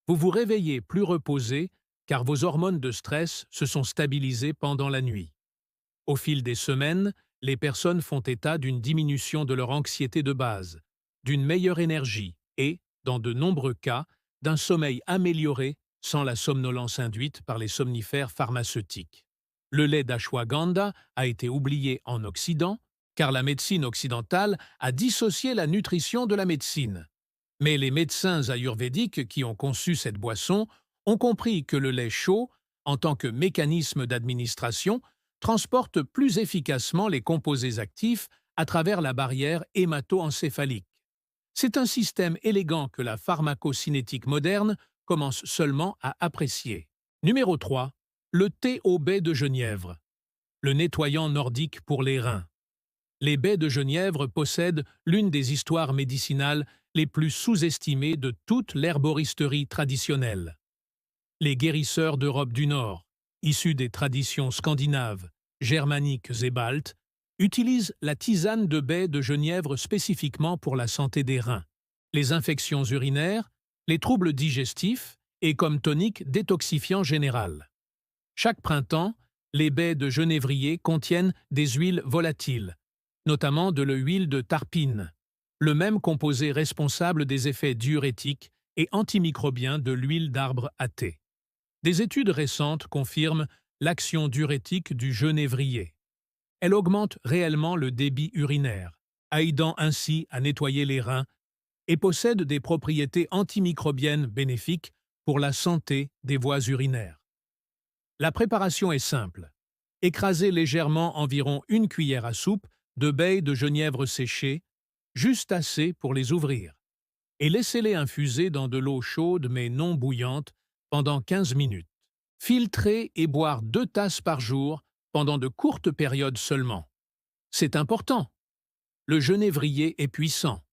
Vous vous réveillez plus reposé car vos hormones de stress se sont stabilisées pendant la nuit. Au fil des semaines, les personnes font état d'une diminution de leur anxiété de base, d'une meilleure énergie et, dans de nombreux cas, d'un sommeil amélioré sans la somnolence induite par les somnifères pharmaceutiques. Le lait d'ashwagandha a été oublié en Occident car la médecine occidentale a dissocié la nutrition de la médecine. Mais les médecins ayurvédiques qui ont conçu cette boisson ont compris que le lait chaud, en tant que mécanisme d'administration, transporte plus efficacement les composés actifs à travers la barrière hémato-encéphalique. C'est un système élégant que la pharmacocinétique moderne commence seulement à apprécier. Numéro 3. Le thé aux baies de genièvre. Le nettoyant nordique pour les reins. Les baies de genièvre possèdent l'une des histoires médicinales les plus sous-estimées de toute l'herboristerie traditionnelle. Les guérisseurs d'Europe du Nord, issus des traditions scandinaves, germaniques et baltes, utilisent la tisane de baies de genièvre spécifiquement pour la santé des reins, les infections urinaires, les troubles digestifs et comme tonique détoxifiant général. Chaque printemps, les baies de genévrier contiennent des huiles volatiles, notamment de l'huile de tarpine, le même composé responsable des effets diurétiques et antimicrobiens de l'huile d'arbre à thé. Des études récentes confirment l'action diurétique du genévrier. Elle augmente réellement le débit urinaire, aidant ainsi à nettoyer les reins, et possède des propriétés antimicrobiennes bénéfiques pour la santé des voies urinaires. La préparation est simple. Écrasez légèrement environ une cuillère à soupe de baies de genièvre séchées, juste assez pour les ouvrir, et laissez-les infuser dans de l'eau chaude mais non bouillante pendant 15 minutes. Filtrer et boire 2 tasses par jour pendant de courtes périodes seulement. C'est important. Le genévrier est puissant.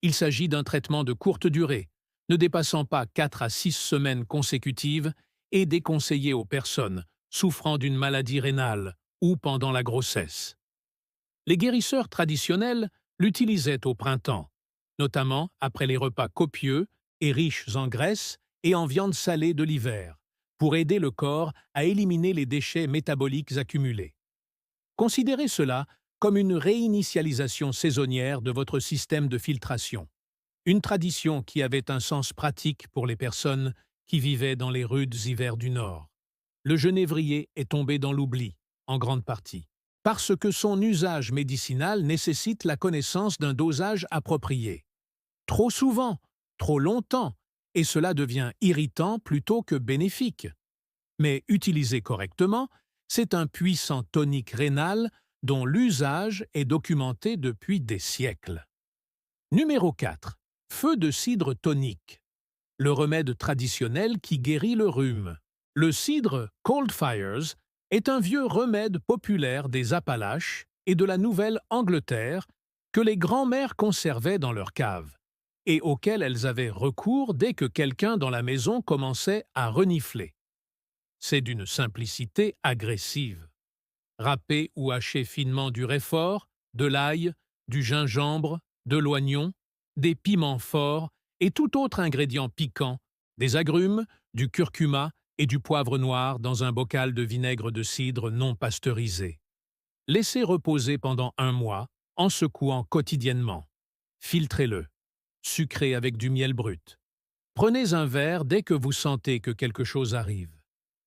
Il s'agit d'un traitement de courte durée, ne dépassant pas 4 à 6 semaines consécutives et déconseillé aux personnes souffrant d'une maladie rénale ou pendant la grossesse. Les guérisseurs traditionnels l'utilisaient au printemps, notamment après les repas copieux et riches en graisse et en viande salée de l'hiver, pour aider le corps à éliminer les déchets métaboliques accumulés. Considérez cela comme une réinitialisation saisonnière de votre système de filtration, une tradition qui avait un sens pratique pour les personnes qui vivaient dans les rudes hivers du Nord. Le genévrier est tombé dans l'oubli, en grande partie, parce que son usage médicinal nécessite la connaissance d'un dosage approprié. Trop souvent, trop longtemps, et cela devient irritant plutôt que bénéfique. Mais utilisé correctement, c'est un puissant tonique rénal dont l'usage est documenté depuis des siècles. Numéro 4. Feu de cidre tonique. Le remède traditionnel qui guérit le rhume. Le cidre Cold Fires est un vieux remède populaire des Appalaches et de la Nouvelle-Angleterre que les grands-mères conservaient dans leur cave et auquel elles avaient recours dès que quelqu'un dans la maison commençait à renifler. C'est d'une simplicité agressive. Râpez ou hachez finement du réfort, de l'ail, du gingembre, de l'oignon, des piments forts et tout autre ingrédient piquant, des agrumes, du curcuma et du poivre noir dans un bocal de vinaigre de cidre non pasteurisé. Laissez reposer pendant 1 mois en secouant quotidiennement. Filtrez-le. Sucrez avec du miel brut. Prenez un verre dès que vous sentez que quelque chose arrive.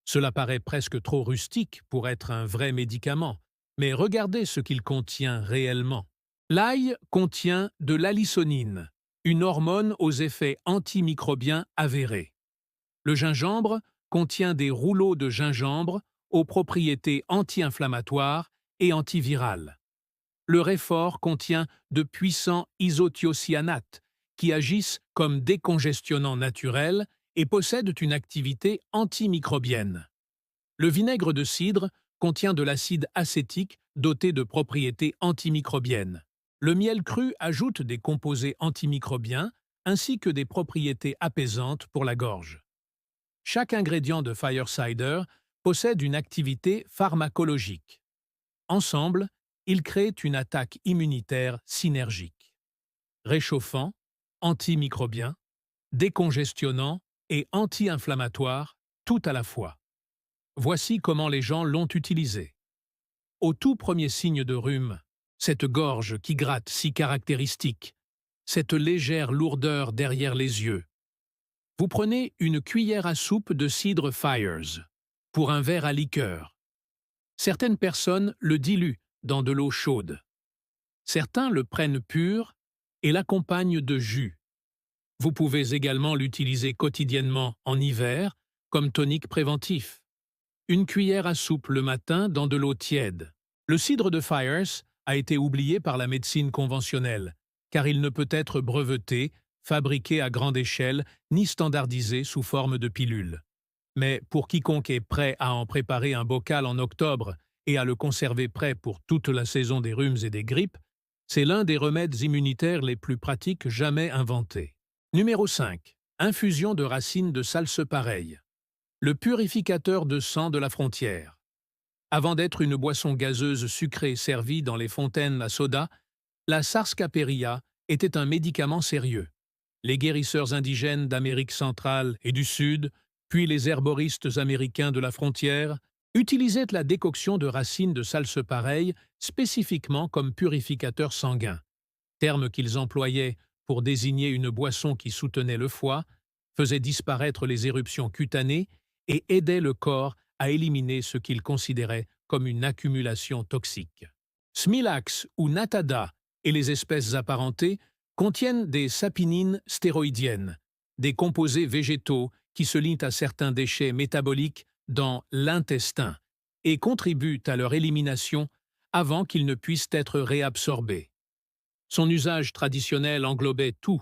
Cela paraît presque trop rustique pour être un vrai médicament, mais regardez ce qu'il contient réellement. L'ail contient de l'allisonine, une hormone aux effets antimicrobiens avérés. Le gingembre contient des rouleaux de gingembre aux propriétés anti-inflammatoires et antivirales. Le réfort contient de puissants isothiocyanates qui agissent comme décongestionnants naturels et possèdent une activité antimicrobienne. Le vinaigre de cidre contient de l'acide acétique doté de propriétés antimicrobiennes. Le miel cru ajoute des composés antimicrobiens ainsi que des propriétés apaisantes pour la gorge. Chaque ingrédient de Fire Cider possède une activité pharmacologique. Ensemble, ils créent une attaque immunitaire synergique. Réchauffant, antimicrobien, décongestionnant, et anti-inflammatoire, tout à la fois. Voici comment les gens l'ont utilisé. Au tout premier signe de rhume, cette gorge qui gratte si caractéristique, cette légère lourdeur derrière les yeux. Vous prenez une cuillère à soupe de cidre Fires pour un verre à liqueur. Certaines personnes le diluent dans de l'eau chaude. Certains le prennent pur et l'accompagnent de jus. Vous pouvez également l'utiliser quotidiennement en hiver comme tonique préventif. Une cuillère à soupe le matin dans de l'eau tiède. Le cidre de Fires a été oublié par la médecine conventionnelle, car il ne peut être breveté, fabriqué à grande échelle, ni standardisé sous forme de pilule. Mais pour quiconque est prêt à en préparer un bocal en octobre et à le conserver prêt pour toute la saison des rhumes et des grippes, c'est l'un des remèdes immunitaires les plus pratiques jamais inventés. Numéro 5. Infusion de racines de salsepareil. Le purificateur de sang de la frontière. Avant d'être une boisson gazeuse sucrée servie dans les fontaines à soda, la Sarsaparilla était un médicament sérieux. Les guérisseurs indigènes d'Amérique centrale et du Sud, puis les herboristes américains de la frontière, utilisaient la décoction de racines de salsepareil spécifiquement comme purificateur sanguin, terme qu'ils employaient pour désigner une boisson qui soutenait le foie, faisait disparaître les éruptions cutanées et aidait le corps à éliminer ce qu'ils considéraient comme une accumulation toxique. Smilax ou Natada et les espèces apparentées contiennent des saponines stéroïdiennes, des composés végétaux qui se lient à certains déchets métaboliques dans l'intestin et contribuent à leur élimination avant qu'ils ne puissent être réabsorbés. Son usage traditionnel englobait tout,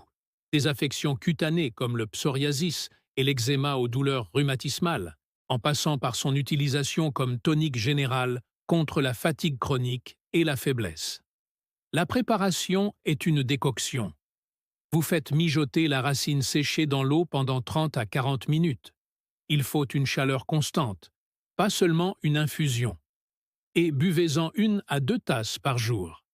des affections cutanées comme le psoriasis et l'eczéma aux douleurs rhumatismales, en passant par son utilisation comme tonique générale contre la fatigue chronique et la faiblesse. La préparation est une décoction. Vous faites mijoter la racine séchée dans l'eau pendant 30 à 40 minutes. Il faut une chaleur constante, pas seulement une infusion. Et buvez-en 1 à 2 tasses par jour.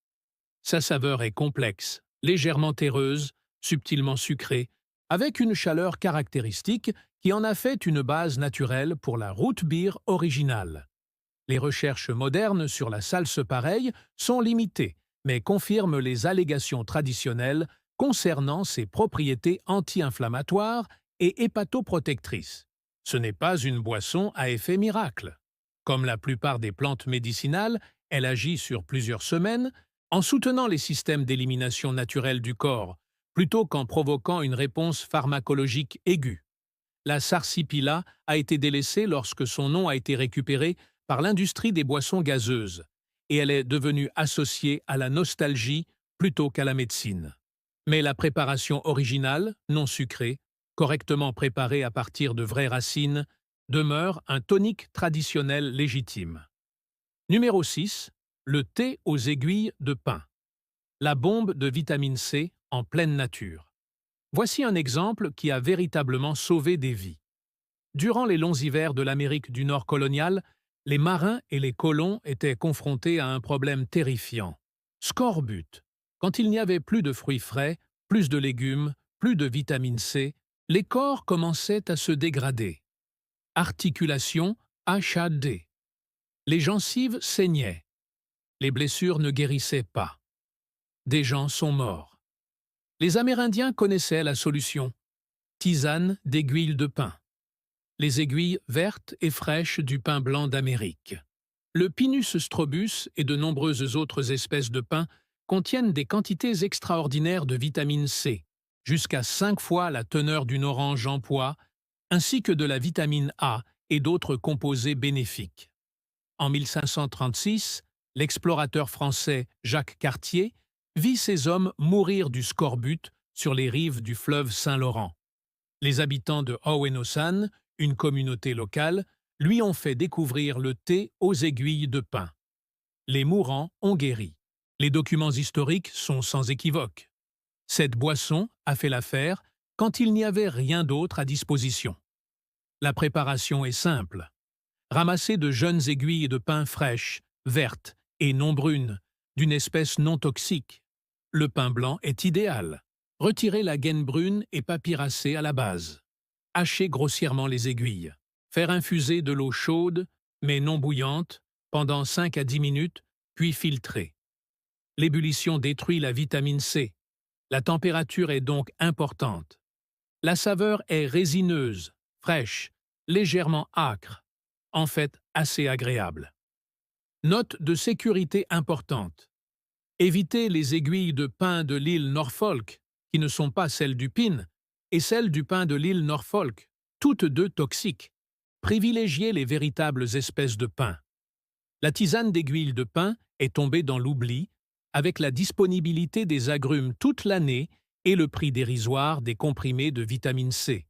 Sa saveur est complexe, légèrement terreuse, subtilement sucrée, avec une chaleur caractéristique qui en a fait une base naturelle pour la root beer originale. Les recherches modernes sur la salsepareil sont limitées, mais confirment les allégations traditionnelles concernant ses propriétés anti-inflammatoires et hépatoprotectrices. Ce n'est pas une boisson à effet miracle. Comme la plupart des plantes médicinales, elle agit sur plusieurs semaines en soutenant les systèmes d'élimination naturelle du corps, plutôt qu'en provoquant une réponse pharmacologique aiguë. La Sarsipilla a été délaissée lorsque son nom a été récupéré par l'industrie des boissons gazeuses, et elle est devenue associée à la nostalgie plutôt qu'à la médecine. Mais la préparation originale, non sucrée, correctement préparée à partir de vraies racines, demeure un tonique traditionnel légitime. Numéro 6. Le thé aux aiguilles de pin. La bombe de vitamine C en pleine nature. Voici un exemple qui a véritablement sauvé des vies. Durant les longs hivers de l'Amérique du Nord coloniale, les marins et les colons étaient confrontés à un problème terrifiant. Scorbut. Quand il n'y avait plus de fruits frais, plus de légumes, plus de vitamine C, les corps commençaient à se dégrader. Articulation HAD. Les gencives saignaient. Les blessures ne guérissaient pas. Des gens sont morts. Les Amérindiens connaissaient la solution. Tisane d'aiguilles de pin. Les aiguilles vertes et fraîches du pin blanc d'Amérique. Le Pinus strobus et de nombreuses autres espèces de pin contiennent des quantités extraordinaires de vitamine C, jusqu'à 5 fois la teneur d'une orange en poids, ainsi que de la vitamine A et d'autres composés bénéfiques. En 1536, l'explorateur français Jacques Cartier vit ces hommes mourir du scorbut sur les rives du fleuve Saint-Laurent. Les habitants de Owenosan, une communauté locale, lui ont fait découvrir le thé aux aiguilles de pin. Les mourants ont guéri. Les documents historiques sont sans équivoque. Cette boisson a fait l'affaire quand il n'y avait rien d'autre à disposition. La préparation est simple. Ramassez de jeunes aiguilles de pin fraîches, vertes et non brunes, d'une espèce non toxique. Le pin blanc est idéal. Retirez la gaine brune et papyracée à la base. Hachez grossièrement les aiguilles. Faire infuser de l'eau chaude, mais non bouillante, pendant 5 à 10 minutes, puis filtrer. L'ébullition détruit la vitamine C. La température est donc importante. La saveur est résineuse, fraîche, légèrement âcre, en fait assez agréable. Note de sécurité importante. Évitez les aiguilles de pin de l'île Norfolk, qui ne sont pas celles du pin, et celles du pin de l'île Norfolk, toutes deux toxiques. Privilégiez les véritables espèces de pin. La tisane d'aiguille de pin est tombée dans l'oubli, avec la disponibilité des agrumes toute l'année et le prix dérisoire des comprimés de vitamine C.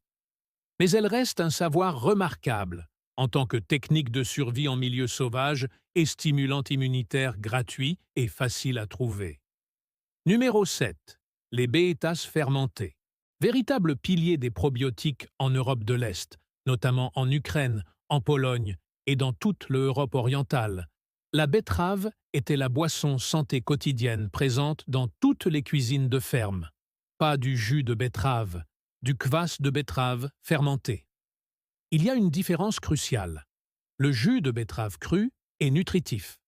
Mais elle reste un savoir remarquable, en tant que technique de survie en milieu sauvage et stimulant immunitaire gratuit et facile à trouver. Numéro 7. Les béétas fermentées. Véritable pilier des probiotiques en Europe de l'Est, notamment en Ukraine, en Pologne et dans toute l'Europe orientale. La betterave était la boisson santé quotidienne présente dans toutes les cuisines de ferme. Pas du jus de betterave, du kvass de betterave fermenté. Il y a une différence cruciale. Le jus de betterave cru est nutritif.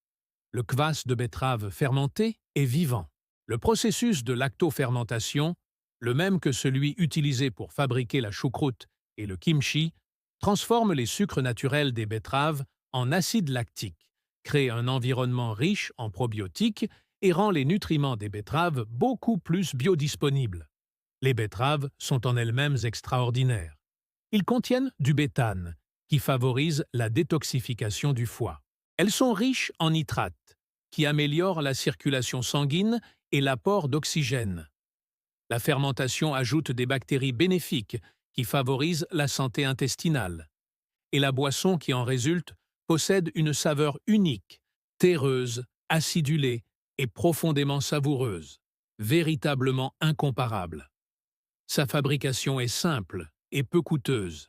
Le kvass de betterave fermenté est vivant. Le processus de lactofermentation, le même que celui utilisé pour fabriquer la choucroute et le kimchi, transforme les sucres naturels des betteraves en acide lactique, crée un environnement riche en probiotiques et rend les nutriments des betteraves beaucoup plus biodisponibles. Les betteraves sont en elles-mêmes extraordinaires. Ils contiennent du béthane, qui favorise la détoxification du foie. Elles sont riches en nitrates, qui améliorent la circulation sanguine et l'apport d'oxygène. La fermentation ajoute des bactéries bénéfiques qui favorisent la santé intestinale. Et la boisson qui en résulte possède une saveur unique, terreuse, acidulée et profondément savoureuse, véritablement incomparable. Sa fabrication est simple et peu coûteuse.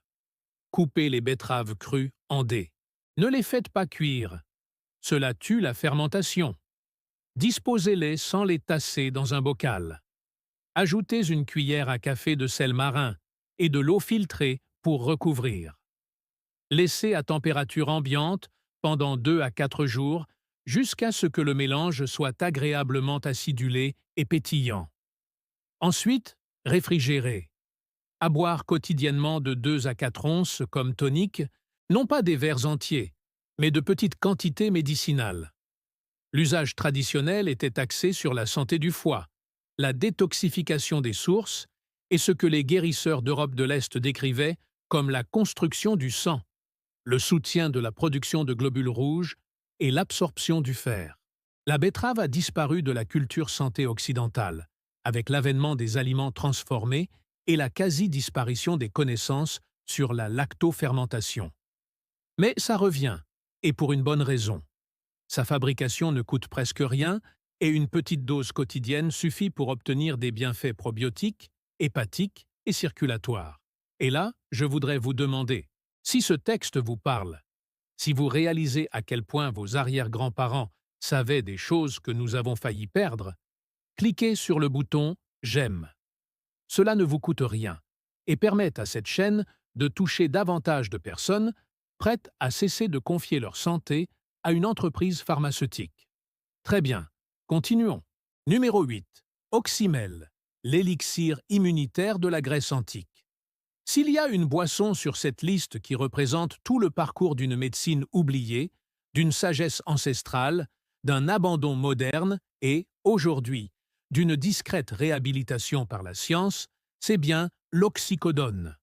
Coupez les betteraves crues en dés. Ne les faites pas cuire. Cela tue la fermentation. Disposez-les sans les tasser dans un bocal. Ajoutez une cuillère à café de sel marin et de l'eau filtrée pour recouvrir. Laissez à température ambiante pendant 2 à 4 jours jusqu'à ce que le mélange soit agréablement acidulé et pétillant. Ensuite, réfrigérez. À boire quotidiennement de 2 à 4 onces comme tonique, non pas des verres entiers, mais de petites quantités médicinales. L'usage traditionnel était axé sur la santé du foie, la détoxification des sources et ce que les guérisseurs d'Europe de l'Est décrivaient comme la construction du sang, le soutien de la production de globules rouges et l'absorption du fer. La betterave a disparu de la culture santé occidentale, avec l'avènement des aliments transformés et la quasi-disparition des connaissances sur la lactofermentation. Mais ça revient, et pour une bonne raison. Sa fabrication ne coûte presque rien et une petite dose quotidienne suffit pour obtenir des bienfaits probiotiques, hépatiques et circulatoires. Et là, je voudrais vous demander, si ce texte vous parle, si vous réalisez à quel point vos arrière-grands-parents savaient des choses que nous avons failli perdre, cliquez sur le bouton « J'aime ». Cela ne vous coûte rien et permet à cette chaîne de toucher davantage de personnes prêtes à cesser de confier leur santé à une entreprise pharmaceutique. Très bien, continuons. Numéro 8. Oxymel, l'élixir immunitaire de la Grèce antique. S'il y a une boisson sur cette liste qui représente tout le parcours d'une médecine oubliée, d'une sagesse ancestrale, d'un abandon moderne et, aujourd'hui, d'une discrète réhabilitation par la science, c'est bien l'oxycodone.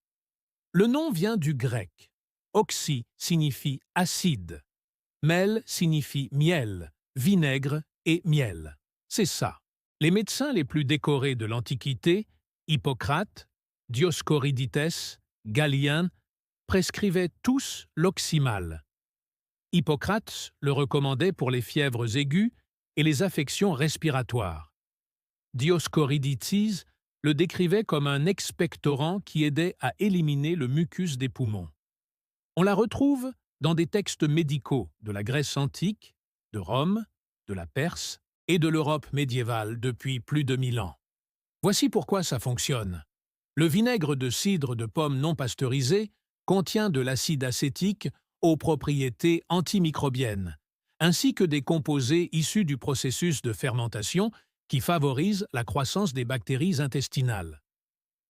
Le nom vient du grec. Oxy signifie acide. Mel signifie miel, vinaigre et miel. C'est ça. Les médecins les plus décorés de l'Antiquité, Hippocrate, Dioscorides, Galien, prescrivaient tous l'oxymale. Hippocrate le recommandait pour les fièvres aiguës et les affections respiratoires. Dioscorides le décrivait comme un expectorant qui aidait à éliminer le mucus des poumons. On la retrouve dans des textes médicaux de la Grèce antique, de Rome, de la Perse et de l'Europe médiévale depuis plus de 1000 ans. Voici pourquoi ça fonctionne. Le vinaigre de cidre de pomme non pasteurisé contient de l'acide acétique aux propriétés antimicrobiennes, ainsi que des composés issus du processus de fermentation qui favorisent la croissance des bactéries intestinales.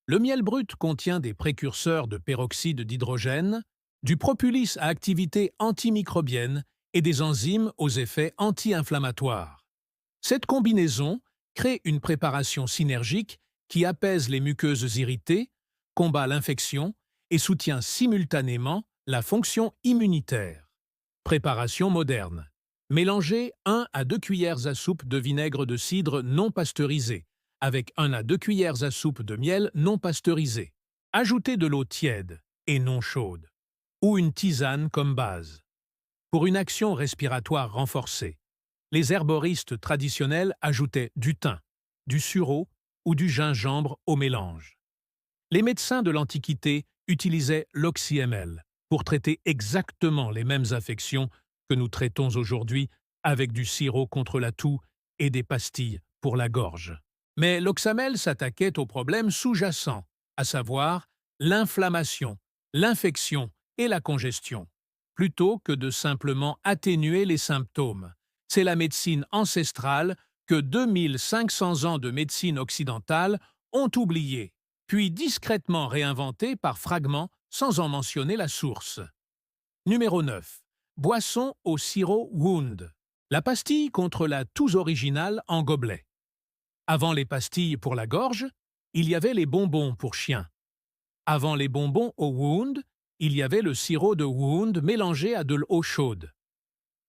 Le miel brut contient des précurseurs de peroxyde d'hydrogène, du propolis à activité antimicrobienne et des enzymes aux effets anti-inflammatoires. Cette combinaison crée une préparation synergique qui apaise les muqueuses irritées, combat l'infection et soutient simultanément la fonction immunitaire. Préparation moderne. Mélangez 1 à 2 cuillères à soupe de vinaigre de cidre non pasteurisé avec 1 à 2 cuillères à soupe de miel non pasteurisé. Ajoutez de l'eau tiède et non chaude, ou une tisane comme base. Pour une action respiratoire renforcée, les herboristes traditionnels ajoutaient du thym, du sureau ou du gingembre au mélange. Les médecins de l'Antiquité utilisaient l'oxymel pour traiter exactement les mêmes affections que nous traitons aujourd'hui avec du sirop contre la toux et des pastilles pour la gorge. Mais l'oxymel s'attaquait aux problèmes sous-jacents, à savoir l'inflammation, l'infection et la congestion, plutôt que de simplement atténuer les symptômes. C'est la médecine ancestrale que 2500 ans de médecine occidentale ont oubliée, puis discrètement réinventée par fragments sans en mentionner la source. Numéro 9. Boisson au sirop Wound. La pastille contre la toux originale en gobelet. Avant les pastilles pour la gorge, il y avait les bonbons pour chiens. Avant les bonbons au Wound, il y avait le sirop de Wound mélangé à de l'eau chaude.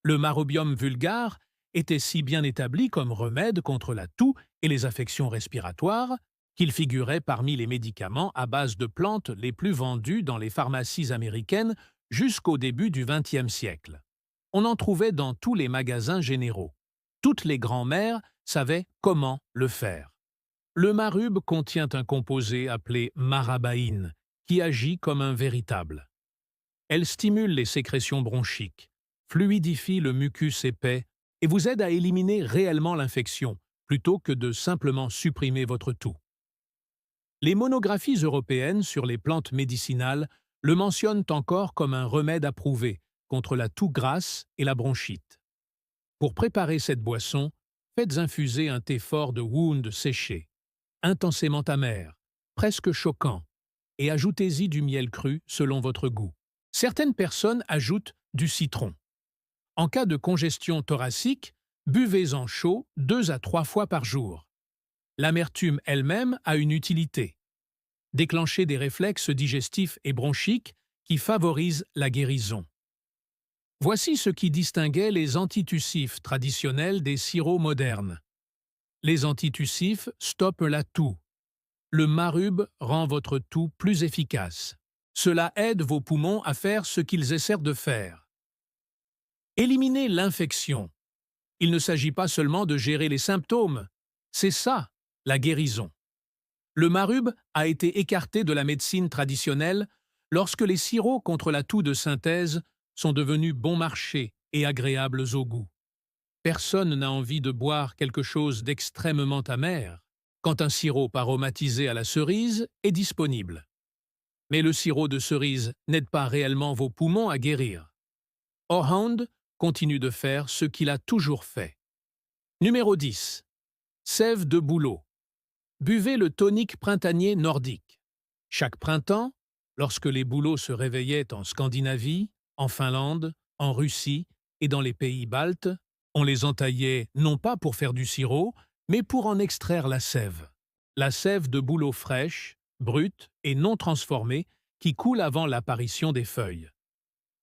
Le Marobium vulgare était si bien établi comme remède contre la toux et les affections respiratoires qu'il figurait parmi les médicaments à base de plantes les plus vendus dans les pharmacies américaines jusqu'au début du XXe siècle. On en trouvait dans tous les magasins généraux. Toutes les grand-mères savaient comment le faire. Le marube contient un composé appelé marabaïne, qui agit comme un véritable. Elle stimule les sécrétions bronchiques, fluidifie le mucus épais et vous aide à éliminer réellement l'infection, plutôt que de simplement supprimer votre toux. Les monographies européennes sur les plantes médicinales le mentionnent encore comme un remède approuvé contre la toux grasse et la bronchite. Pour préparer cette boisson, faites infuser un thé fort de Wound séché, intensément amer, presque choquant, et ajoutez-y du miel cru selon votre goût. Certaines personnes ajoutent du citron. En cas de congestion thoracique, buvez-en chaud 2 à 3 fois par jour. L'amertume elle-même a une utilité. Déclencher des réflexes digestifs et bronchiques qui favorisent la guérison. Voici ce qui distinguait les antitussifs traditionnels des sirops modernes. Les antitussifs stoppent la toux. Le marube rend votre toux plus efficace. Cela aide vos poumons à faire ce qu'ils essaient de faire. Éliminer l'infection. Il ne s'agit pas seulement de gérer les symptômes. C'est ça, la guérison. Le marube a été écarté de la médecine traditionnelle lorsque les sirops contre la toux de synthèse sont devenus bon marché et agréables au goût. Personne n'a envie de boire quelque chose d'extrêmement amer quand un sirop aromatisé à la cerise est disponible. Mais le sirop de cerise n'aide pas réellement vos poumons à guérir. Orhound continue de faire ce qu'il a toujours fait. Numéro 10. Sève de bouleau. Buvez le tonique printanier nordique. Chaque printemps, lorsque les bouleaux se réveillaient en Scandinavie, en Finlande, en Russie et dans les pays baltes, on les entaillait non pas pour faire du sirop, mais pour en extraire la sève. La sève de bouleau fraîche, brute et non transformée qui coule avant l'apparition des feuilles.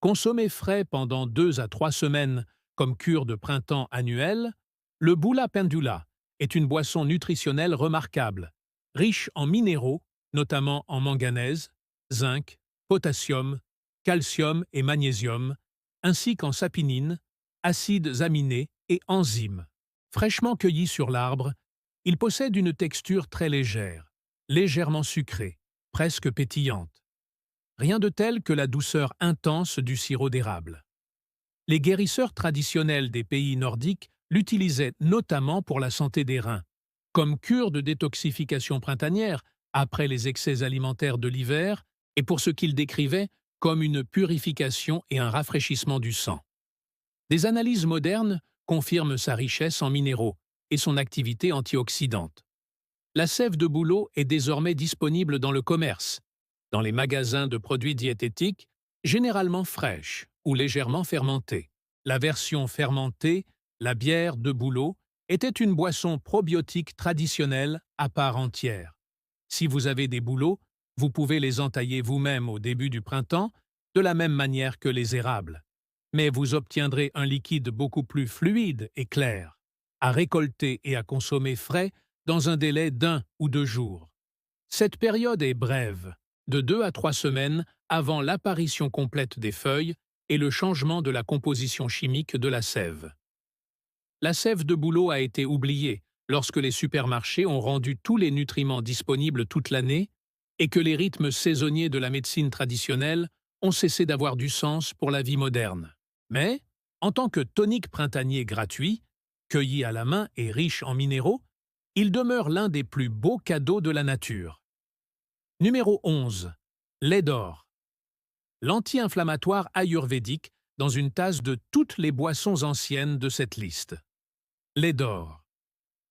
Consommé frais pendant 2 à 3 semaines comme cure de printemps annuelle, le Bula pendula est une boisson nutritionnelle remarquable, riche en minéraux, notamment en manganèse, zinc, potassium, calcium et magnésium, ainsi qu'en saponine, acides aminés et enzymes. Fraîchement cueilli sur l'arbre, il possède une texture très légère, légèrement sucrée, presque pétillante. Rien de tel que la douceur intense du sirop d'érable. Les guérisseurs traditionnels des pays nordiques l'utilisaient notamment pour la santé des reins, comme cure de détoxification printanière après les excès alimentaires de l'hiver et pour ce qu'il décrivait comme une purification et un rafraîchissement du sang. Des analyses modernes confirment sa richesse en minéraux et son activité antioxydante. La sève de bouleau est désormais disponible dans le commerce, dans les magasins de produits diététiques, généralement fraîches ou légèrement fermentées. La version fermentée, la bière de bouleau, était une boisson probiotique traditionnelle à part entière. Si vous avez des bouleaux, vous pouvez les entailler vous-même au début du printemps, de la même manière que les érables. Mais vous obtiendrez un liquide beaucoup plus fluide et clair, à récolter et à consommer frais dans un délai d'1 ou 2 jours. Cette période est brève, de 2 à 3 semaines avant l'apparition complète des feuilles et le changement de la composition chimique de la sève. La sève de bouleau a été oubliée lorsque les supermarchés ont rendu tous les nutriments disponibles toute l'année et que les rythmes saisonniers de la médecine traditionnelle ont cessé d'avoir du sens pour la vie moderne. Mais, en tant que tonique printanier gratuit, cueilli à la main et riche en minéraux, il demeure l'un des plus beaux cadeaux de la nature. Numéro 11. Lait d'or. L'anti-inflammatoire ayurvédique dans une tasse de toutes les boissons anciennes de cette liste. Lait d'or.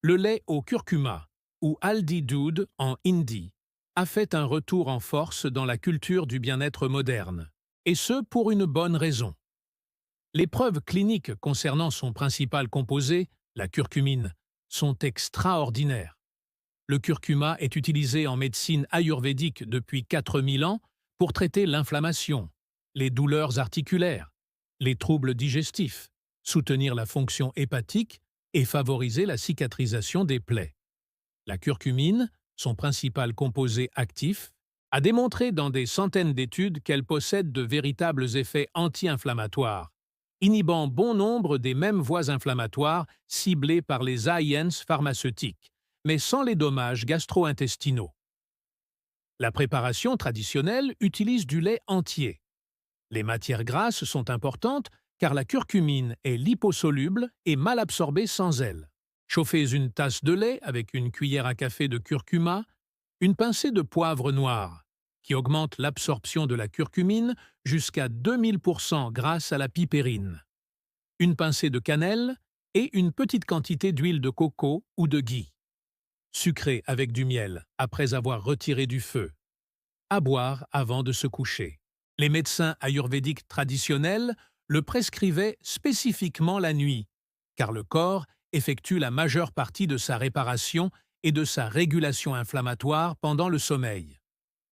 Le lait au curcuma, ou haldi doodh en hindi, a fait un retour en force dans la culture du bien-être moderne, et ce pour une bonne raison. Les preuves cliniques concernant son principal composé, la curcumine, sont extraordinaires. Le curcuma est utilisé en médecine ayurvédique depuis 4000 ans pour traiter l'inflammation, les douleurs articulaires, les troubles digestifs, soutenir la fonction hépatique et favoriser la cicatrisation des plaies. La curcumine, son principal composé actif, a démontré dans des centaines d'études qu'elle possède de véritables effets anti-inflammatoires, inhibant bon nombre des mêmes voies inflammatoires ciblées par les INS pharmaceutiques, mais sans les dommages gastro-intestinaux. La préparation traditionnelle utilise du lait entier. Les matières grasses sont importantes car la curcumine est liposoluble et mal absorbée sans elle. Chauffez une tasse de lait avec une cuillère à café de curcuma, une pincée de poivre noir, qui augmente l'absorption de la curcumine jusqu'à 2000% grâce à la pipérine, une pincée de cannelle et une petite quantité d'huile de coco ou de ghee. Sucré avec du miel après avoir retiré du feu. À boire avant de se coucher. Les médecins ayurvédiques traditionnels le prescrivaient spécifiquement la nuit, car le corps effectue la majeure partie de sa réparation et de sa régulation inflammatoire pendant le sommeil.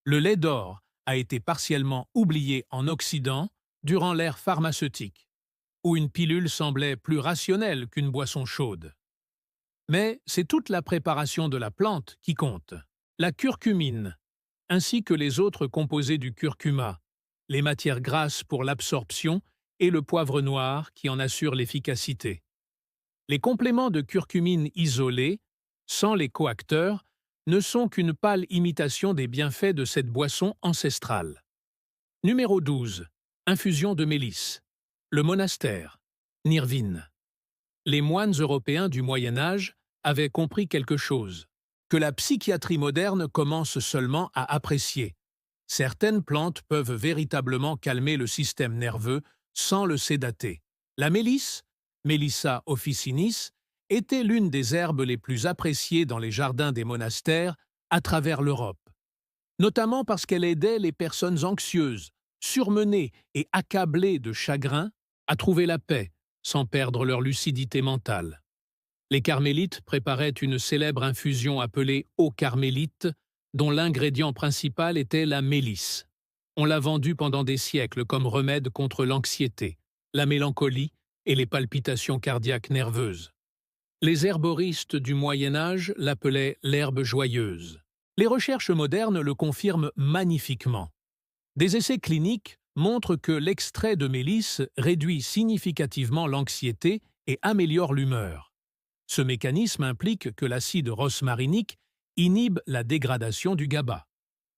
Le lait d'or a été partiellement oublié en Occident durant l'ère pharmaceutique, où une pilule semblait plus rationnelle qu'une boisson chaude. Mais c'est toute la préparation de la plante qui compte. La curcumine, ainsi que les autres composés du curcuma, les matières grasses pour l'absorption et le poivre noir qui en assure l'efficacité. Les compléments de curcumine isolés, sans les coacteurs, ne sont qu'une pâle imitation des bienfaits de cette boisson ancestrale. Numéro 12. Infusion de mélisse. Le monastère. Nirvine. Les moines européens du Moyen Âge avaient compris quelque chose, que la psychiatrie moderne commence seulement à apprécier. Certaines plantes peuvent véritablement calmer le système nerveux sans le sédater. La mélisse, Melissa officinis, était l'une des herbes les plus appréciées dans les jardins des monastères à travers l'Europe, notamment parce qu'elle aidait les personnes anxieuses, surmenées et accablées de chagrin à trouver la paix sans perdre leur lucidité mentale. Les carmélites préparaient une célèbre infusion appelée eau carmélite, dont l'ingrédient principal était la mélisse. On l'a vendue pendant des siècles comme remède contre l'anxiété, la mélancolie et les palpitations cardiaques nerveuses. Les herboristes du Moyen Âge l'appelaient l'herbe joyeuse. Les recherches modernes le confirment magnifiquement. Des essais cliniques montrent que l'extrait de mélisse réduit significativement l'anxiété et améliore l'humeur. Ce mécanisme implique que l'acide rosmarinique inhibe la dégradation du GABA,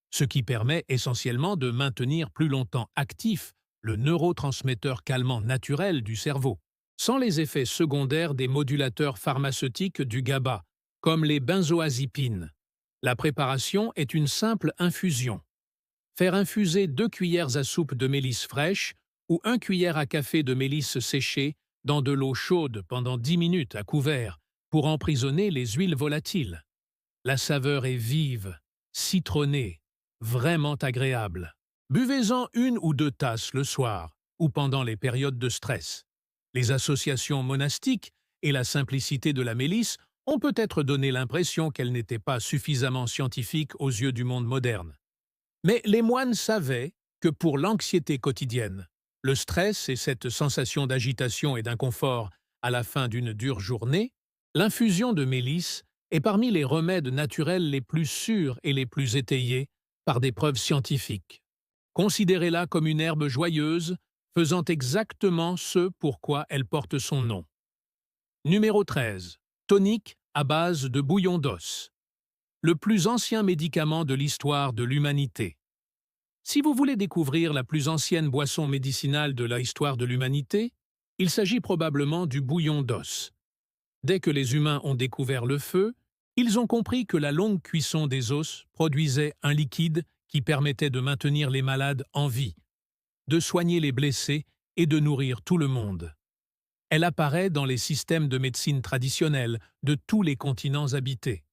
ce qui permet essentiellement de maintenir plus longtemps actif le neurotransmetteur calmant naturel du cerveau, sans les effets secondaires des modulateurs pharmaceutiques du GABA, comme les benzoazépines. La préparation est une simple infusion. Faire infuser 2 cuillères à soupe de mélisse fraîche ou 1 cuillère à café de mélisse séchée dans de l'eau chaude pendant 10 minutes à couvert pour emprisonner les huiles volatiles. La saveur est vive, citronnée, vraiment agréable. Buvez-en 1 ou 2 tasses le soir ou pendant les périodes de stress. Les associations monastiques et la simplicité de la mélisse ont peut-être donné l'impression qu'elle n'était pas suffisamment scientifique aux yeux du monde moderne. Mais les moines savaient que pour l'anxiété quotidienne, le stress et cette sensation d'agitation et d'inconfort à la fin d'une dure journée, l'infusion de mélisse est parmi les remèdes naturels les plus sûrs et les plus étayés par des preuves scientifiques. Considérez-la comme une herbe joyeuse, faisant exactement ce pourquoi elle porte son nom. Numéro 13. Tonique à base de bouillon d'os. Le plus ancien médicament de l'histoire de l'humanité. Si vous voulez découvrir la plus ancienne boisson médicinale de l'histoire de l'humanité, il s'agit probablement du bouillon d'os. Dès que les humains ont découvert le feu, ils ont compris que la longue cuisson des os produisait un liquide qui permettait de maintenir les malades en vie, de soigner les blessés et de nourrir tout le monde. Elle apparaît dans les systèmes de médecine traditionnels de tous les continents habités.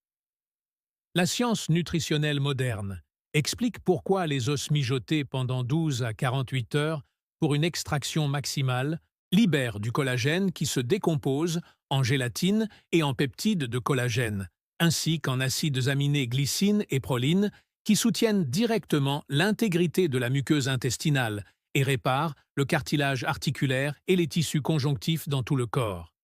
La science nutritionnelle moderne explique pourquoi les os mijotés pendant 12 à 48 heures pour une extraction maximale libèrent du collagène qui se décompose en gélatine et en peptides de collagène, ainsi qu'en acides aminés glycine et proline qui soutiennent directement l'intégrité de la muqueuse intestinale et réparent le cartilage articulaire et les tissus conjonctifs dans tout le corps.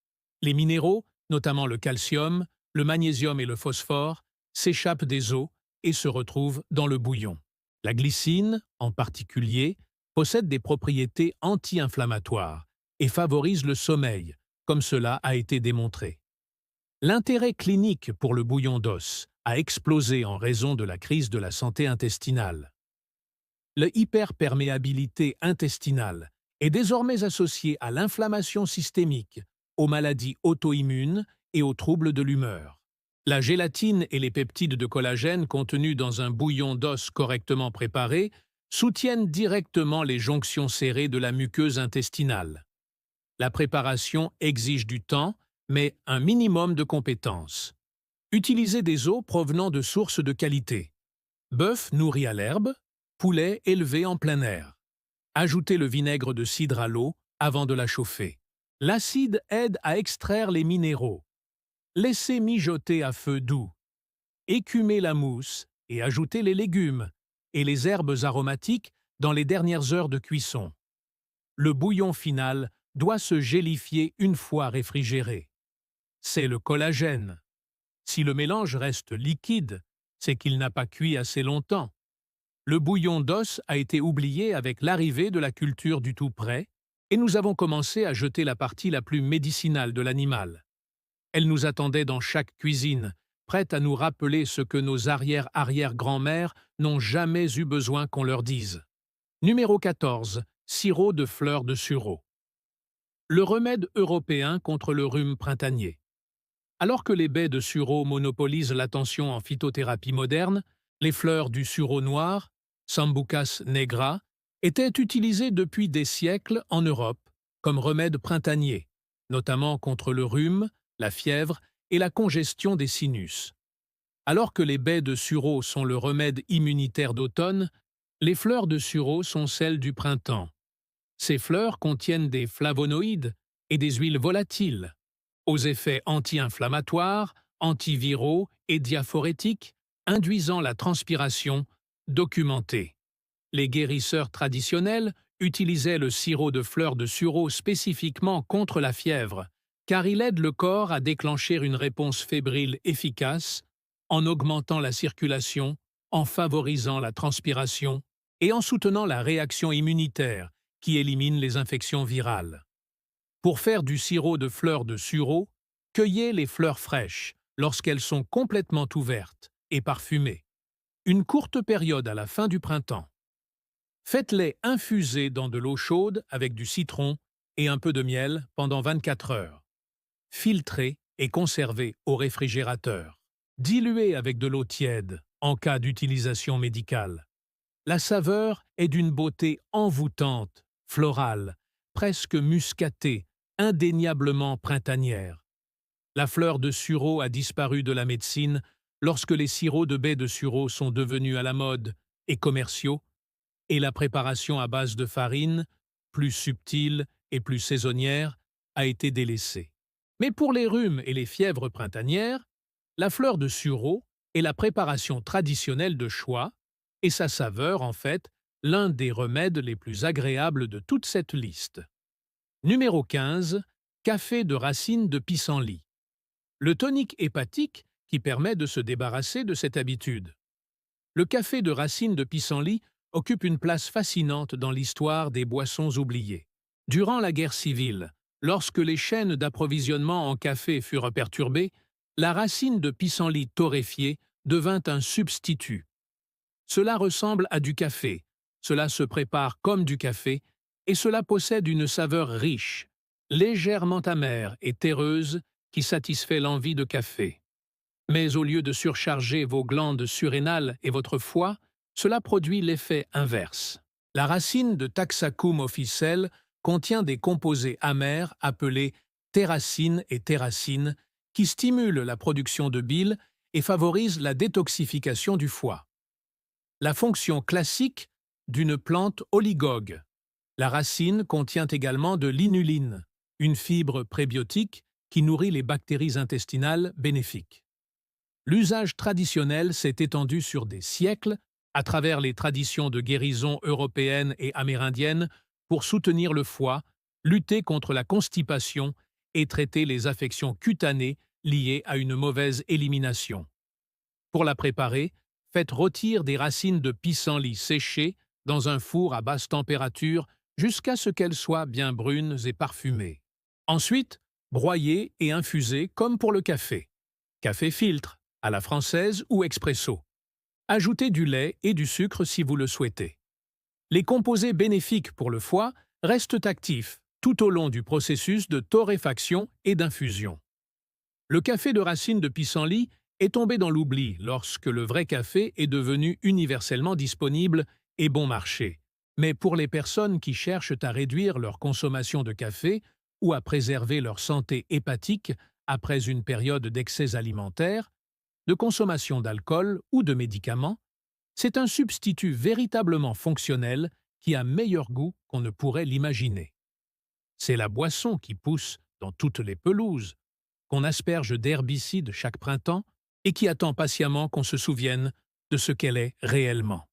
Les minéraux, notamment le calcium, le magnésium et le phosphore, s'échappent des os et se retrouvent dans le bouillon. La glycine, en particulier, possède des propriétés anti-inflammatoires et favorise le sommeil, comme cela a été démontré. L'intérêt clinique pour le bouillon d'os a explosé en raison de la crise de la santé intestinale. L'hyperperméabilité intestinale est désormais associée à l'inflammation systémique, aux maladies auto-immunes et aux troubles de l'humeur. La gélatine et les peptides de collagène contenus dans un bouillon d'os correctement préparé soutiennent directement les jonctions serrées de la muqueuse intestinale. La préparation exige du temps, mais un minimum de compétences. Utilisez des os provenant de sources de qualité. Bœuf nourri à l'herbe, poulet élevé en plein air. Ajoutez le vinaigre de cidre à l'eau avant de la chauffer. L'acide aide à extraire les minéraux. Laissez mijoter à feu doux. Écumez la mousse et ajoutez les légumes et les herbes aromatiques dans les dernières heures de cuisson. Le bouillon final doit se gélifier une fois réfrigéré. C'est le collagène. Si le mélange reste liquide, c'est qu'il n'a pas cuit assez longtemps. Le bouillon d'os a été oublié avec l'arrivée de la culture du tout prêt et nous avons commencé à jeter la partie la plus médicinale de l'animal. Elle nous attendait dans chaque cuisine, prête à nous rappeler ce que nos arrière-arrière-grand-mères n'ont jamais eu besoin qu'on leur dise. Numéro 14. Sirop de fleurs de sureau. Le remède européen contre le rhume printanier. Alors que les baies de sureau monopolisent l'attention en phytothérapie moderne, les fleurs du sureau noir, Sambucas nigra, étaient utilisées depuis des siècles en Europe comme remède printanier, notamment contre le rhume, la fièvre et la congestion des sinus. Alors que les baies de sureau sont le remède immunitaire d'automne, les fleurs de sureau sont celles du printemps. Ces fleurs contiennent des flavonoïdes et des huiles volatiles, aux effets anti-inflammatoires, antiviraux et diaphorétiques, induisant la transpiration, documentée. Les guérisseurs traditionnels utilisaient le sirop de fleurs de sureau spécifiquement contre la fièvre, car il aide le corps à déclencher une réponse fébrile efficace en augmentant la circulation, en favorisant la transpiration et en soutenant la réaction immunitaire qui élimine les infections virales. Pour faire du sirop de fleurs de sureau, cueillez les fleurs fraîches lorsqu'elles sont complètement ouvertes et parfumées. Une courte période à la fin du printemps. Faites-les infuser dans de l'eau chaude avec du citron et un peu de miel pendant 24 heures. Filtrez et conservez au réfrigérateur. dilué avec de l'eau tiède en cas d'utilisation médicale. La saveur est d'une beauté envoûtante, florale, presque muscatée, indéniablement printanière. La fleur de sureau a disparu de la médecine lorsque les sirops de baies de sureau sont devenus à la mode et commerciaux, et la préparation à base de farine, plus subtile et plus saisonnière, a été délaissée. Mais pour les rhumes et les fièvres printanières, la fleur de sureau est la préparation traditionnelle de choix, et sa saveur, en fait, l'un des remèdes les plus agréables de toute cette liste. Numéro 15. Café de racine de pissenlit. Le tonique hépatique qui permet de se débarrasser de cette habitude. Le café de racine de pissenlit occupe une place fascinante dans l'histoire des boissons oubliées. Durant la guerre civile, lorsque les chaînes d'approvisionnement en café furent perturbées, la racine de pissenlit torréfiée devint un substitut. Cela ressemble à du café, cela se prépare comme du café, et cela possède une saveur riche, légèrement amère et terreuse qui satisfait l'envie de café. Mais au lieu de surcharger vos glandes surrénales et votre foie, cela produit l'effet inverse. La racine de Taxacum officelle contient des composés amers appelés terracine et terracine qui stimulent la production de bile et favorisent la détoxification du foie. La fonction classique d'une plante oligogue. La racine contient également de l'inuline, une fibre prébiotique qui nourrit les bactéries intestinales bénéfiques. L'usage traditionnel s'est étendu sur des siècles à travers les traditions de guérison européennes et amérindiennes pour soutenir le foie, lutter contre la constipation et traiter les affections cutanées liées à une mauvaise élimination. Pour la préparer, faites rôtir des racines de pissenlit séchées dans un four à basse température jusqu'à ce qu'elles soient bien brunes et parfumées. Ensuite, broyez et infusez comme pour le café. Café filtre, à la française ou expresso. Ajoutez du lait et du sucre si vous le souhaitez. Les composés bénéfiques pour le foie restent actifs tout au long du processus de torréfaction et d'infusion. Le café de racine de pissenlit est tombé dans l'oubli lorsque le vrai café est devenu universellement disponible et bon marché. Mais pour les personnes qui cherchent à réduire leur consommation de café ou à préserver leur santé hépatique après une période d'excès alimentaires, de consommation d'alcool ou de médicaments, c'est un substitut véritablement fonctionnel qui a meilleur goût qu'on ne pourrait l'imaginer. C'est la boisson qui pousse dans toutes les pelouses, qu'on asperge d'herbicides chaque printemps et qui attend patiemment qu'on se souvienne de ce qu'elle est réellement.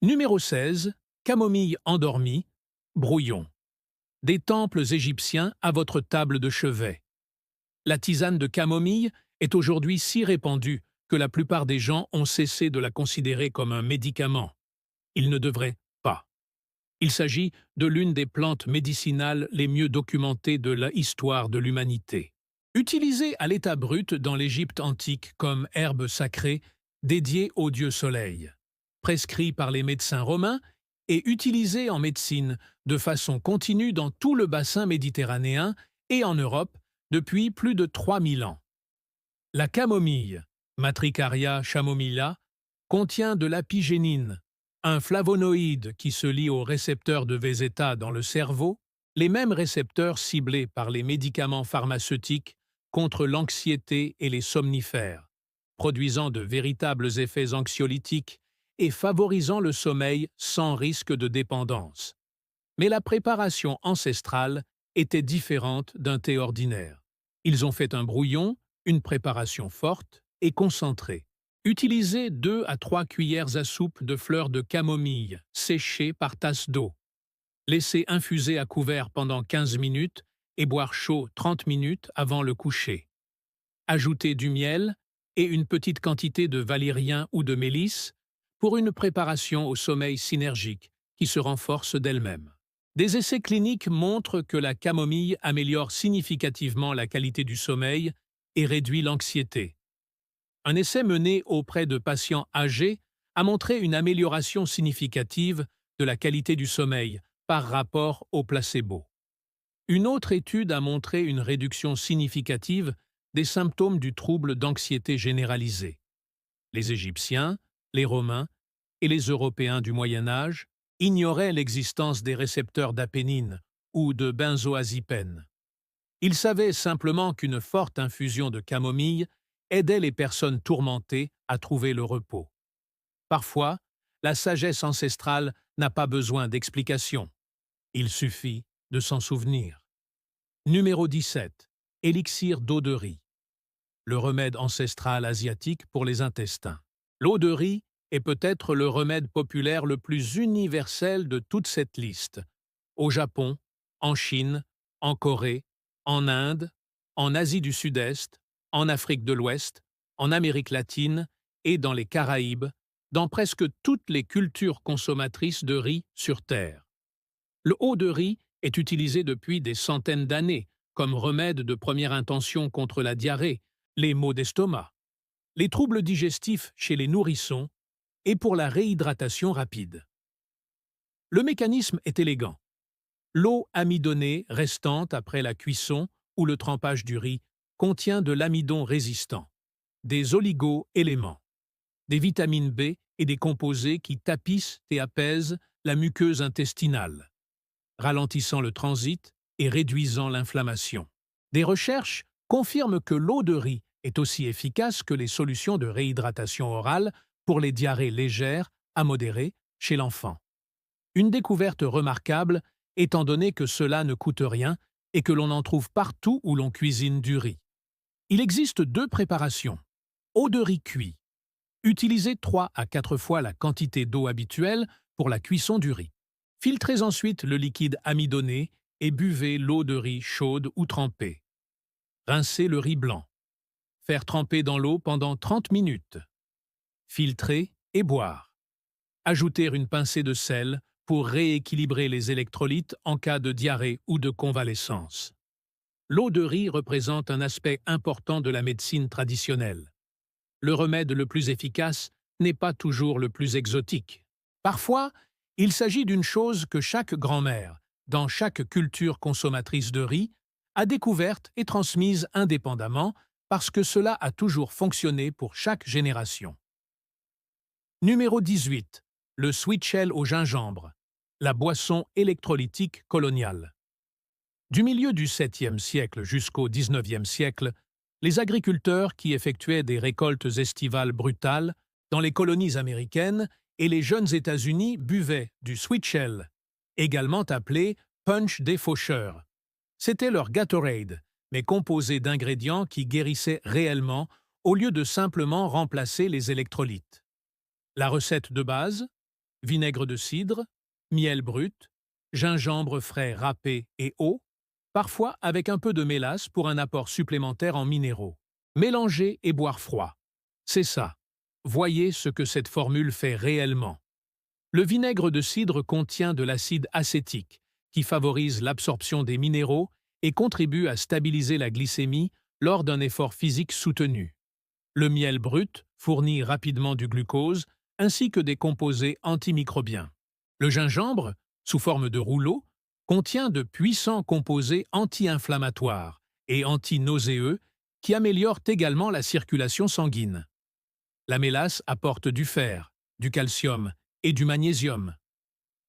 Numéro 16. Camomille endormie, brouillon. Des temples égyptiens à votre table de chevet. La tisane de camomille est aujourd'hui si répandue que la plupart des gens ont cessé de la considérer comme un médicament. Ils ne devraient pas. Il s'agit de l'une des plantes médicinales les mieux documentées de l'histoire de l'humanité. Utilisée à l'état brut dans l'Égypte antique comme herbe sacrée dédiée au dieu soleil. Prescrit par les médecins romains et utilisée en médecine de façon continue dans tout le bassin méditerranéen et en Europe depuis plus de 3000 ans. La camomille, Matricaria chamomilla, contient de l'apigénine, un flavonoïde qui se lie aux récepteurs de Véseta dans le cerveau, les mêmes récepteurs ciblés par les médicaments pharmaceutiques contre l'anxiété et les somnifères, produisant de véritables effets anxiolytiques et favorisant le sommeil sans risque de dépendance. Mais la préparation ancestrale était différente d'un thé ordinaire. Ils ont fait un brouillon, une préparation forte et concentrée. Utilisez 2 à 3 cuillères à soupe de fleurs de camomille séchées par tasse d'eau. Laissez infuser à couvert pendant 15 minutes et boire chaud 30 minutes avant le coucher. Ajoutez du miel et une petite quantité de valérien ou de mélisse pour une préparation au sommeil synergique qui se renforce d'elle-même. Des essais cliniques montrent que la camomille améliore significativement la qualité du sommeil et réduit l'anxiété. Un essai mené auprès de patients âgés a montré une amélioration significative de la qualité du sommeil par rapport au placebo. Une autre étude a montré une réduction significative des symptômes du trouble d'anxiété généralisée. Les Égyptiens, les Romains et les Européens du Moyen Âge ignoraient l'existence des récepteurs d'apénine ou de benzoazépine. Ils savaient simplement qu'une forte infusion de camomille aidait les personnes tourmentées à trouver le repos. Parfois, la sagesse ancestrale n'a pas besoin d'explication. Il suffit de s'en souvenir. Numéro 17. Élixir d'eau de riz. Le remède ancestral asiatique pour les intestins. L'eau de riz est peut-être le remède populaire le plus universel de toute cette liste. Au Japon, en Chine, en Corée, en Inde, en Asie du Sud-Est, en Afrique de l'Ouest, en Amérique latine et dans les Caraïbes, dans presque toutes les cultures consommatrices de riz sur Terre. Le eau de riz est utilisé depuis des centaines d'années comme remède de première intention contre la diarrhée, les maux d'estomac, les troubles digestifs chez les nourrissons et pour la réhydratation rapide. Le mécanisme est élégant. L'eau amidonnée restante après la cuisson ou le trempage du riz contient de l'amidon résistant, des oligo-éléments, des vitamines B et des composés qui tapissent et apaisent la muqueuse intestinale, ralentissant le transit et réduisant l'inflammation. Des recherches confirment que l'eau de riz est aussi efficace que les solutions de réhydratation orale pour les diarrhées légères à modérées chez l'enfant. Une découverte remarquable étant donné que cela ne coûte rien et que l'on en trouve partout où l'on cuisine du riz. Il existe 2 préparations. Eau de riz cuit. Utilisez 3 à 4 fois la quantité d'eau habituelle pour la cuisson du riz. Filtrez ensuite le liquide amidonné et buvez l'eau de riz chaude ou trempée. Rincez le riz blanc. Faire tremper dans l'eau pendant 30 minutes. Filtrer et boire. Ajouter une pincée de sel pour rééquilibrer les électrolytes en cas de diarrhée ou de convalescence. L'eau de riz représente un aspect important de la médecine traditionnelle. Le remède le plus efficace n'est pas toujours le plus exotique. Parfois, il s'agit d'une chose que chaque grand-mère, dans chaque culture consommatrice de riz, a découverte et transmise indépendamment parce que cela a toujours fonctionné pour chaque génération. Numéro 18. Le sweet shell au gingembre, la boisson électrolytique coloniale. Du milieu du 7e siècle jusqu'au 19e siècle, les agriculteurs qui effectuaient des récoltes estivales brutales dans les colonies américaines et les jeunes États-Unis buvaient du sweet shell, également appelé punch des faucheurs. C'était leur Gatorade, mais composé d'ingrédients qui guérissaient réellement au lieu de simplement remplacer les électrolytes. La recette de base: vinaigre de cidre, miel brut, gingembre frais râpé et eau, parfois avec un peu de mélasse pour un apport supplémentaire en minéraux. Mélanger et boire froid. C'est ça. Voyez ce que cette formule fait réellement. Le vinaigre de cidre contient de l'acide acétique, qui favorise l'absorption des minéraux et contribue à stabiliser la glycémie lors d'un effort physique soutenu. Le miel brut fournit rapidement du glucose ainsi que des composés antimicrobiens. Le gingembre, sous forme de rouleau, contient de puissants composés anti-inflammatoires et anti-nauséeux qui améliorent également la circulation sanguine. La mélasse apporte du fer, du calcium et du magnésium.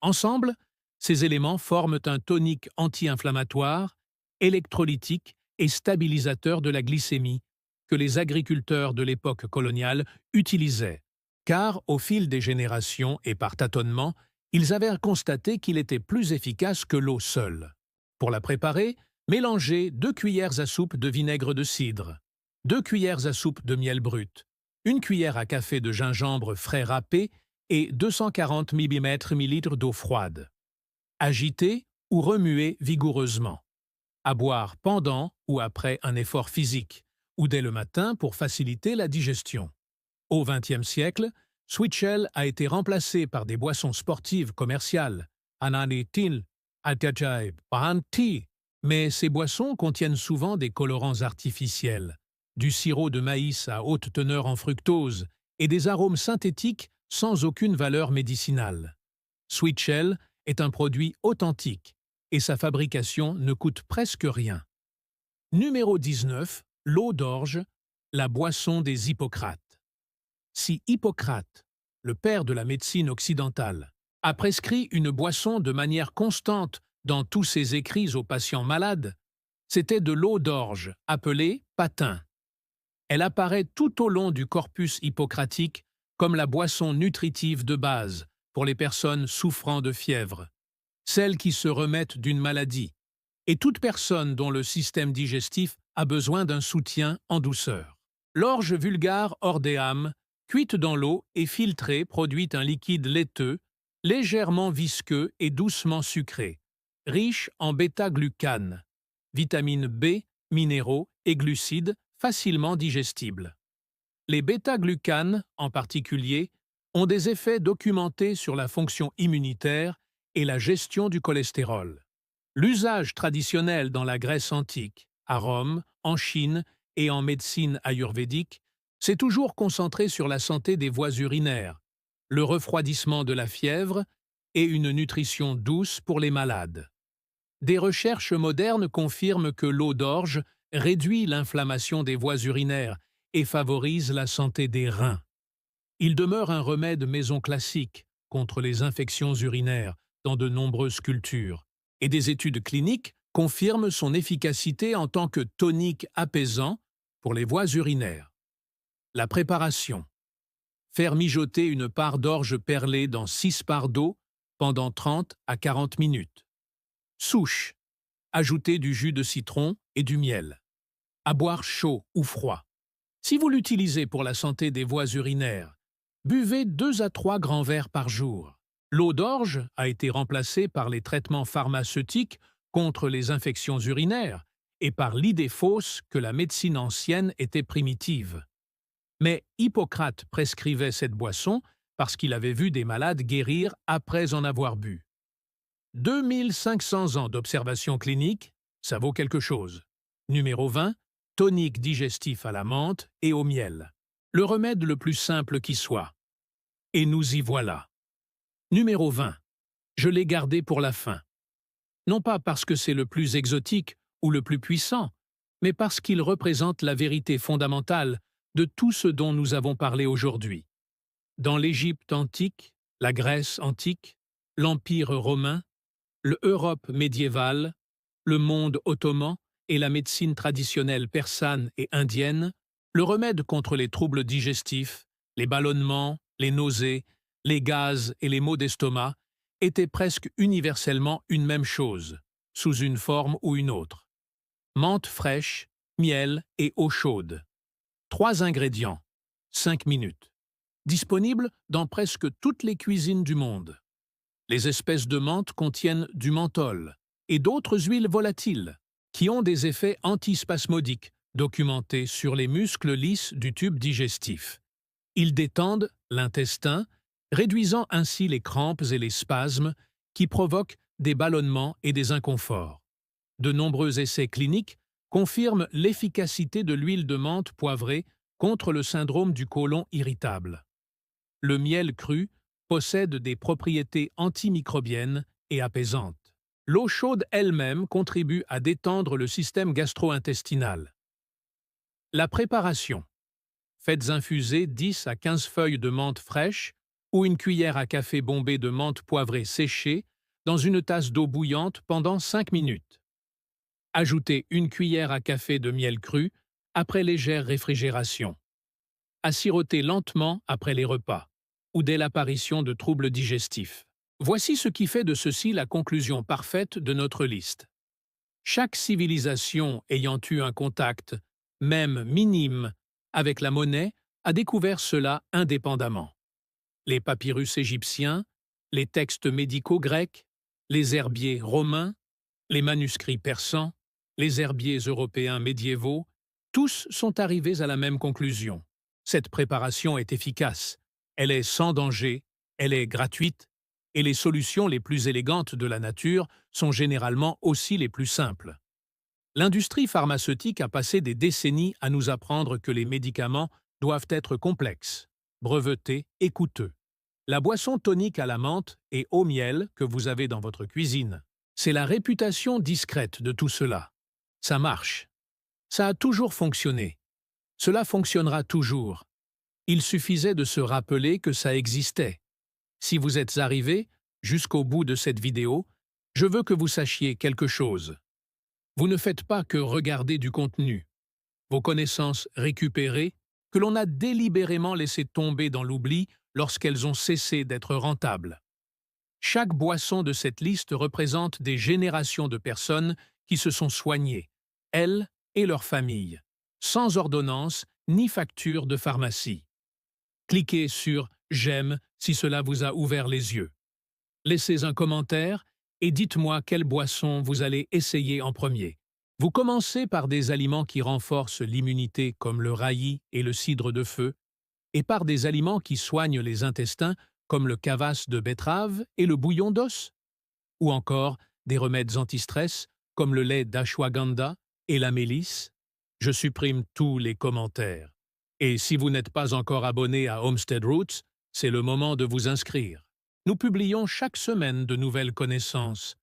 Ensemble, ces éléments forment un tonique anti-inflammatoire, électrolytique et stabilisateur de la glycémie que les agriculteurs de l'époque coloniale utilisaient, car au fil des générations et par tâtonnement, ils avaient constaté qu'il était plus efficace que l'eau seule. Pour la préparer, mélangez 2 cuillères à soupe de vinaigre de cidre, 2 cuillères à soupe de miel brut, 1 cuillère à café de gingembre frais râpé et 240 ml d'eau froide. Agitez ou remuez vigoureusement. À boire pendant ou après un effort physique, ou dès le matin pour faciliter la digestion. Au XXe siècle, Sweet Shell a été remplacé par des boissons sportives commerciales, Ananitil, Altajai, Tea, mais ces boissons contiennent souvent des colorants artificiels, du sirop de maïs à haute teneur en fructose et des arômes synthétiques sans aucune valeur médicinale. Sweet Shell est un produit authentique et sa fabrication ne coûte presque rien. Numéro 19. L'eau d'orge, la boisson des Hippocrates. Si Hippocrate, le père de la médecine occidentale, a prescrit une boisson de manière constante dans tous ses écrits aux patients malades, c'était de l'eau d'orge, appelée patin. Elle apparaît tout au long du corpus hippocratique comme la boisson nutritive de base pour les personnes souffrant de fièvre, celles qui se remettent d'une maladie, et toute personne dont le système digestif a besoin d'un soutien en douceur. L'orge vulgare ordeam, cuite dans l'eau et filtrée, produit un liquide laiteux, légèrement visqueux et doucement sucré, riche en bêta-glucane, vitamine B, minéraux et glucides facilement digestibles. Les bêta-glucanes, en particulier, ont des effets documentés sur la fonction immunitaire et la gestion du cholestérol. L'usage traditionnel dans la Grèce antique, à Rome, en Chine et en médecine ayurvédique s'est toujours concentré sur la santé des voies urinaires, le refroidissement de la fièvre et une nutrition douce pour les malades. Des recherches modernes confirment que l'eau d'orge réduit l'inflammation des voies urinaires et favorise la santé des reins. Il demeure un remède maison classique contre les infections urinaires dans de nombreuses cultures, et des études cliniques confirment son efficacité en tant que tonique apaisant pour les voies urinaires. La préparation. Faire mijoter une part d'orge perlée dans 6 parts d'eau pendant 30 à 40 minutes. Souche. Ajouter du jus de citron et du miel. À boire chaud ou froid. Si vous l'utilisez pour la santé des voies urinaires, buvez 2 à 3 grands verres par jour. L'eau d'orge a été remplacée par les traitements pharmaceutiques contre les infections urinaires et par l'idée fausse que la médecine ancienne était primitive. Mais Hippocrate prescrivait cette boisson parce qu'il avait vu des malades guérir après en avoir bu. 2500 ans d'observation clinique, ça vaut quelque chose. Numéro 20, tonique digestif à la menthe et au miel. Le remède le plus simple qui soit. Et nous y voilà. Numéro 20. Je l'ai gardé pour la fin. Non pas parce que c'est le plus exotique ou le plus puissant, mais parce qu'il représente la vérité fondamentale de tout ce dont nous avons parlé aujourd'hui. Dans l'Égypte antique, la Grèce antique, l'Empire romain, l'Europe médiévale, le monde ottoman et la médecine traditionnelle persane et indienne, le remède contre les troubles digestifs, les ballonnements, les nausées, les gaz et les maux d'estomac était presque universellement une même chose, sous une forme ou une autre. Menthe fraîche, miel et eau chaude. 3 ingrédients, 5 minutes. Disponible dans presque toutes les cuisines du monde. Les espèces de menthe contiennent du menthol et d'autres huiles volatiles qui ont des effets antispasmodiques documentés sur les muscles lisses du tube digestif. Ils détendent l'intestin, réduisant ainsi les crampes et les spasmes qui provoquent des ballonnements et des inconforts. De nombreux essais cliniques confirment l'efficacité de l'huile de menthe poivrée contre le syndrome du côlon irritable. Le miel cru possède des propriétés antimicrobiennes et apaisantes. L'eau chaude elle-même contribue à détendre le système gastro-intestinal. La préparation. Faites infuser 10 à 15 feuilles de menthe fraîche ou une cuillère à café bombée de menthe poivrée séchée dans une tasse d'eau bouillante pendant 5 minutes. Ajoutez une cuillère à café de miel cru après légère réfrigération. À siroter lentement après les repas ou dès l'apparition de troubles digestifs. Voici ce qui fait de ceci la conclusion parfaite de notre liste. Chaque civilisation ayant eu un contact, même minime, avec la monnaie a découvert cela indépendamment. Les papyrus égyptiens, les textes médicaux grecs, les herbiers romains, les manuscrits persans, les herbiers européens médiévaux, tous sont arrivés à la même conclusion. Cette préparation est efficace, elle est sans danger, elle est gratuite, et les solutions les plus élégantes de la nature sont généralement aussi les plus simples. L'industrie pharmaceutique a passé des décennies à nous apprendre que les médicaments doivent être complexes, brevetés et coûteux. La boisson tonique à la menthe et au miel que vous avez dans votre cuisine, c'est la réputation discrète de tout cela. Ça marche. Ça a toujours fonctionné. Cela fonctionnera toujours. Il suffisait de se rappeler que ça existait. Si vous êtes arrivé jusqu'au bout de cette vidéo, je veux que vous sachiez quelque chose. Vous ne faites pas que regarder du contenu. Vos connaissances récupérées, que l'on a délibérément laissées tomber dans l'oubli lorsqu'elles ont cessé d'être rentables. Chaque boisson de cette liste représente des générations de personnes qui se sont soignées, elles et leurs familles, sans ordonnance ni facture de pharmacie. Cliquez sur « J'aime » si cela vous a ouvert les yeux. Laissez un commentaire et dites-moi quelle boisson vous allez essayer en premier. Vous commencez par des aliments qui renforcent l'immunité comme le raillis et le cidre de feu, et par des aliments qui soignent les intestins comme le kvass de betterave et le bouillon d'os, ou encore des remèdes anti-stress comme le lait d'ashwagandha et la mélisse. Je supprime tous les commentaires. Et si vous n'êtes pas encore abonné à Homestead Roots, c'est le moment de vous inscrire. Nous publions chaque semaine de nouvelles connaissances,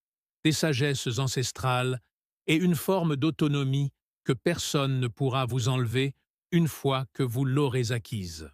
des sagesses ancestrales et une forme d'autonomie que personne ne pourra vous enlever une fois que vous l'aurez acquise.